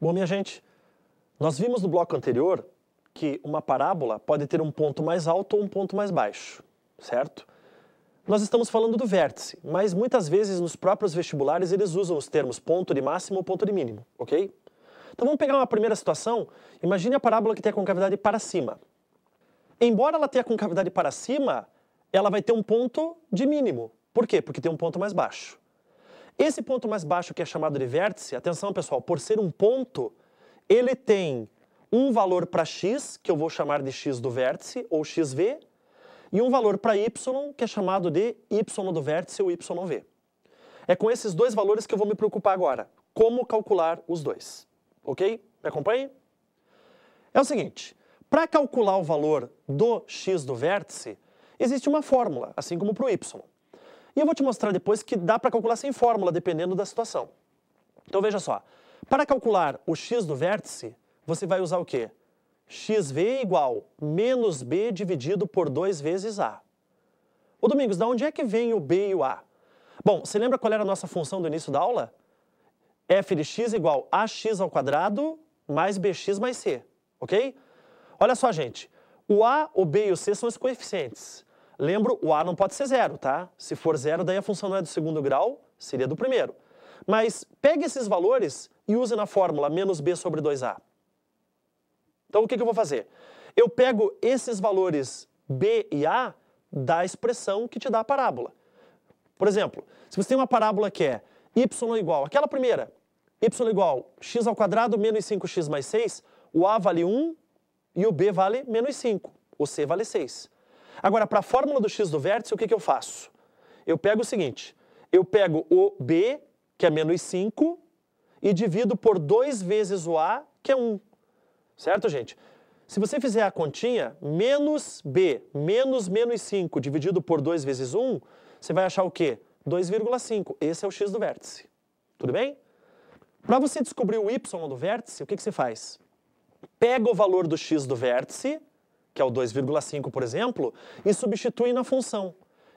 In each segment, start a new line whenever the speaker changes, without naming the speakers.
Bom, minha gente, nós vimos no bloco anterior que uma parábola pode ter um ponto mais alto ou um ponto mais baixo, certo? Nós estamos falando do vértice, mas muitas vezes nos próprios vestibulares eles usam os termos ponto de máximo ou ponto de mínimo, ok? Então vamos pegar uma primeira situação. Imagine a parábola que tem a concavidade para cima. Embora ela tenha a concavidade para cima, ela vai ter um ponto de mínimo. Por quê? Porque tem um ponto mais baixo. Esse ponto mais baixo que é chamado de vértice, atenção pessoal, por ser um ponto, ele tem um valor para x, que eu vou chamar de x do vértice, ou xv, e um valor para y, que é chamado de y do vértice, ou yv. É com esses dois valores que eu vou me preocupar agora. Como calcular os dois. Ok? Me acompanhe? É o seguinte, para calcular o valor do x do vértice, existe uma fórmula, assim como para o y. E eu vou te mostrar depois que dá para calcular sem fórmula, dependendo da situação. Então veja só, para calcular o x do vértice, você vai usar o quê? xv igual menos b dividido por 2 vezes a. Ô Domingos, de onde é que vem o b e o a? Bom, você lembra qual era a nossa função do início da aula? F de x igual ax ao quadrado mais bx mais c, ok? Olha só, gente, o a, o b e o c são os coeficientes. Lembro, o a não pode ser zero, tá? Se for zero, daí a função não é do segundo grau, seria do primeiro. Mas pegue esses valores e use na fórmula menos b sobre 2a. Então o que eu vou fazer? Eu pego esses valores b e a da expressão que te dá a parábola. Por exemplo, se você tem uma parábola que é y igual, aquela primeira, y igual x ao quadrado menos 5x mais 6, o a vale 1 e o b vale menos 5, o c vale 6. Agora, para a fórmula do x do vértice, o que eu faço? Eu pego o seguinte, eu pego o b, que é menos 5, e divido por 2 vezes o a, que é 1. Certo, gente? Se você fizer a continha, menos b menos 5 dividido por 2 vezes 1, você vai achar o quê? 2,5. Esse é o x do vértice. Tudo bem? Para você descobrir o y do vértice, o que você faz? Pega o valor do x do vértice, que é o 2,5, por exemplo, e substitui na função.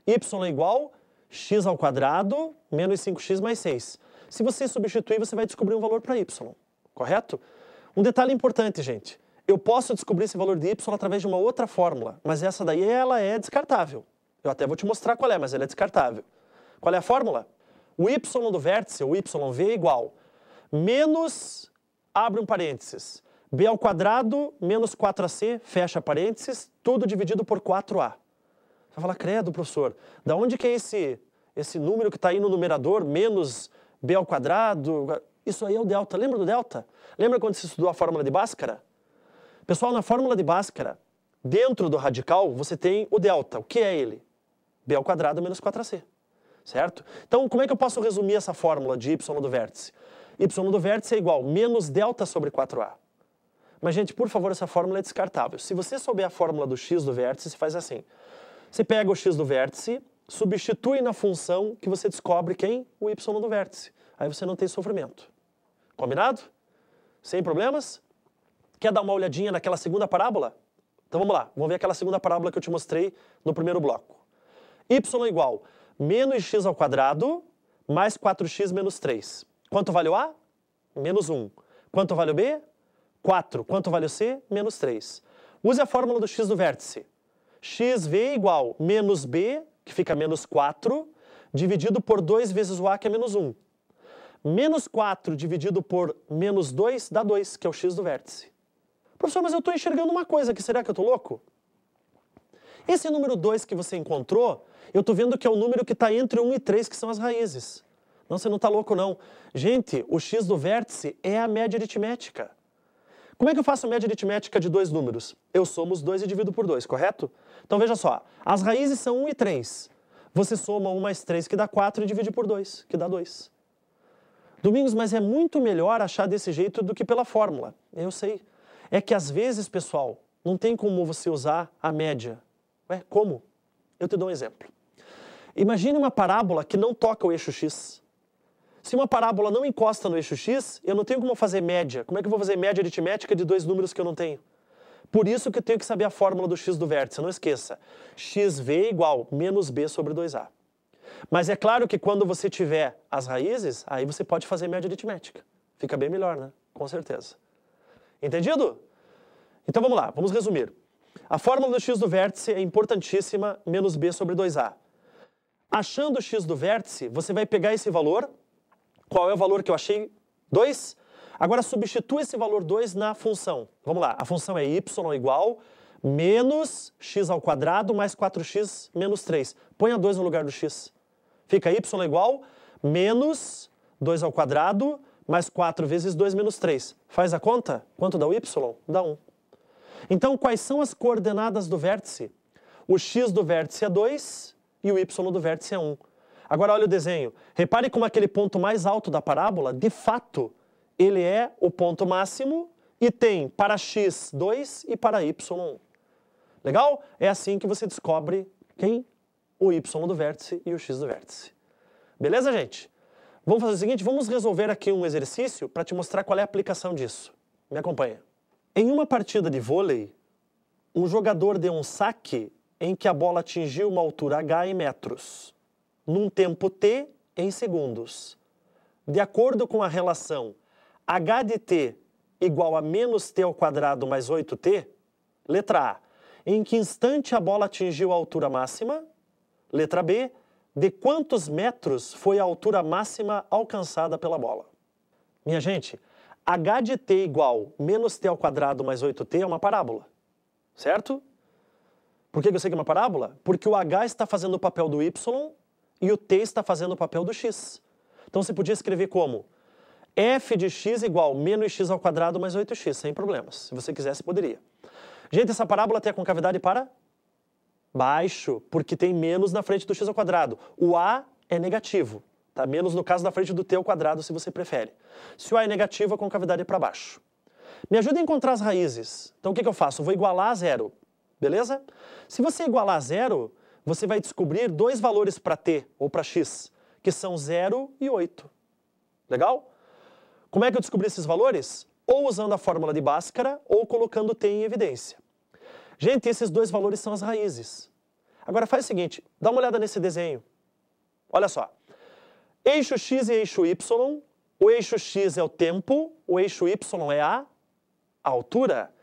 Y igual x ao quadrado menos 5x mais 6. Se você substituir, você vai descobrir um valor para y. Correto? Um detalhe importante, gente. Eu posso descobrir esse valor de y através de uma outra fórmula, mas essa daí ela é descartável. Eu até vou te mostrar qual é, mas ela é descartável. Qual é a fórmula? O y do vértice, o yv, é igual menos, abre um parênteses, b ao quadrado menos 4ac, fecha parênteses, tudo dividido por 4a. Você vai falar, credo, professor, da onde que é esse número que está aí no numerador, menos b ao quadrado? Isso aí é o delta. Lembra do delta? Lembra quando você estudou a fórmula de Bhaskara? Pessoal, na fórmula de Bhaskara, dentro do radical, você tem o delta. O que é ele? b ao quadrado menos 4ac. Certo? Então, como é que eu posso resumir essa fórmula de y do vértice? Y do vértice é igual menos delta sobre 4a. Mas, gente, por favor, essa fórmula é descartável. Se você souber a fórmula do x do vértice, você faz assim. Você pega o x do vértice, substitui na função que você descobre quem? O y do vértice. Aí você não tem sofrimento. Combinado? Sem problemas? Quer dar uma olhadinha naquela segunda parábola? Então vamos lá, vamos ver aquela segunda parábola que eu te mostrei no primeiro bloco. Y igual menos x ao quadrado mais 4x menos 3. Quanto vale o a? Menos 1. Quanto vale o b? 4. Quanto vale o c? Menos 3. Use a fórmula do x do vértice. xv igual menos b, que fica menos 4, dividido por 2 vezes o a, que é menos 1. Menos 4 dividido por menos 2 dá 2, que é o x do vértice. Professor, mas eu estou enxergando uma coisa aqui, será que eu estou louco? Esse número 2 que você encontrou, eu estou vendo que é o número que está entre 1 e 3, que são as raízes. Não, você não está louco não. Gente, o x do vértice é a média aritmética. Como é que eu faço a média aritmética de dois números? Eu somo os dois e divido por 2, correto? Então veja só, as raízes são 1 e 3. Você soma 1 mais 3, que dá 4, e divide por 2, que dá 2. Domingos, mas é muito melhor achar desse jeito do que pela fórmula. Eu sei. É que às vezes, pessoal, não tem como você usar a média. Ué, como? Eu te dou um exemplo. Imagine uma parábola que não toca o eixo x. Se uma parábola não encosta no eixo x, eu não tenho como fazer média. Como é que eu vou fazer média aritmética de dois números que eu não tenho? Por isso que eu tenho que saber a fórmula do x do vértice. Não esqueça. xv igual menos b sobre 2a. Mas é claro que quando você tiver as raízes, aí você pode fazer média aritmética. Fica bem melhor, né? Com certeza. Entendido? Então vamos lá, vamos resumir. A fórmula do x do vértice é importantíssima, menos b sobre 2a. Achando o x do vértice, você vai pegar esse valor. Qual é o valor que eu achei? 2. Agora substitua esse valor 2 na função. Vamos lá, a função é y igual menos x ao quadrado mais 4x menos 3. Põe a 2 no lugar do x. Fica y igual menos 2 ao quadrado mais 4 vezes 2 menos 3. Faz a conta? Quanto dá o y? Dá 1. Então, quais são as coordenadas do vértice? O x do vértice é 2 e o y do vértice é 1. Agora, olha o desenho. Repare como aquele ponto mais alto da parábola, de fato, ele é o ponto máximo e tem para x 2 e para y 1. Legal? É assim que você descobre quem? O y do vértice e o x do vértice. Beleza, gente? Vamos fazer o seguinte, vamos resolver aqui um exercício para te mostrar qual é a aplicação disso. Me acompanha. Em uma partida de vôlei, um jogador deu um saque em que a bola atingiu uma altura h em metros, num tempo t em segundos. De acordo com a relação h de t igual a menos t ao quadrado mais 8t, letra A, em que instante a bola atingiu a altura máxima? Letra B, de quantos metros foi a altura máxima alcançada pela bola? Minha gente, h de t igual menos t ao quadrado mais 8t é uma parábola, certo? Por que eu sei que é uma parábola? Porque o h está fazendo o papel do y e o t está fazendo o papel do x. Então você podia escrever como f de x igual menos x ao quadrado mais 8x, sem problemas. Se você quisesse, poderia. Gente, essa parábola tem a concavidade para baixo, porque tem menos na frente do x ao quadrado. O a é negativo. Tá? Menos no caso da frente do t ao quadrado, se você prefere. Se o a é negativo, a concavidade é para baixo. Me ajuda a encontrar as raízes. Então o que eu faço? Eu vou igualar a zero. Beleza? Se você igualar a zero, você vai descobrir dois valores para t, ou para x, que são 0 e 8. Legal? Como é que eu descobri esses valores? Ou usando a fórmula de Bhaskara, ou colocando t em evidência. Gente, esses dois valores são as raízes. Agora faz o seguinte, dá uma olhada nesse desenho. Olha só. Eixo x e eixo y, o eixo x é o tempo, o eixo y é a altura.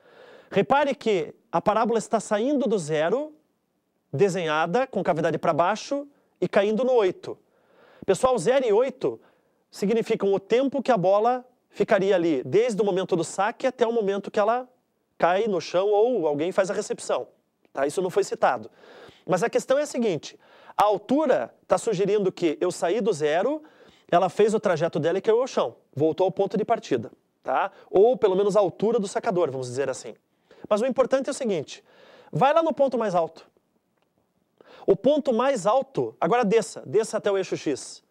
Repare que a parábola está saindo do zero, desenhada com cavidade para baixo e caindo no 8. Pessoal, 0 e 8 significam o tempo que a bola ficaria ali, desde o momento do saque até o momento que ela cai no chão ou alguém faz a recepção. Tá? Isso não foi citado. Mas a questão é a seguinte, a altura está sugerindo que eu saí do zero, ela fez o trajeto dela e caiu ao chão, voltou ao ponto de partida. Tá? Ou pelo menos a altura do sacador, vamos dizer assim. Mas o importante é o seguinte, vai lá no ponto mais alto. O ponto mais alto, agora desça até o eixo x.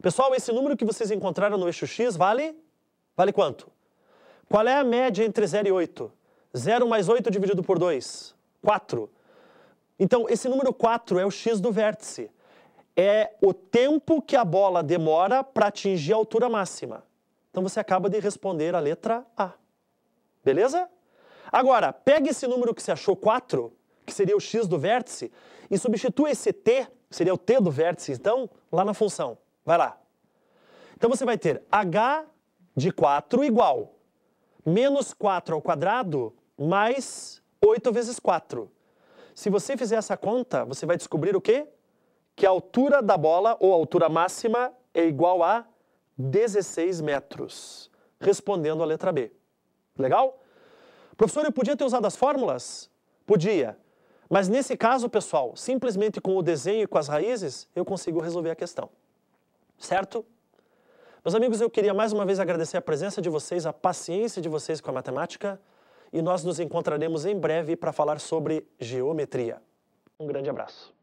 Pessoal, esse número que vocês encontraram no eixo x vale quanto? Qual é a média entre 0 e 8? 0 mais 8 dividido por 2, 4. Então, esse número 4 é o x do vértice. É o tempo que a bola demora para atingir a altura máxima. Então, você acaba de responder a letra A. Beleza? Agora, pega esse número que você achou 4, que seria o x do vértice, e substitua esse t, seria o t do vértice, então, lá na função. Vai lá. Então, você vai ter h de 4 igual menos 4 ao quadrado mais 8 vezes 4. Se você fizer essa conta, você vai descobrir o quê? Que a altura da bola, ou a altura máxima, é igual a 16 metros. Respondendo a letra B. Legal? Professor, eu podia ter usado as fórmulas? Podia. Mas nesse caso, pessoal, simplesmente com o desenho e com as raízes, eu consigo resolver a questão. Certo? Meus amigos, eu queria mais uma vez agradecer a presença de vocês, a paciência de vocês com a matemática, e nós nos encontraremos em breve para falar sobre geometria. Um grande abraço.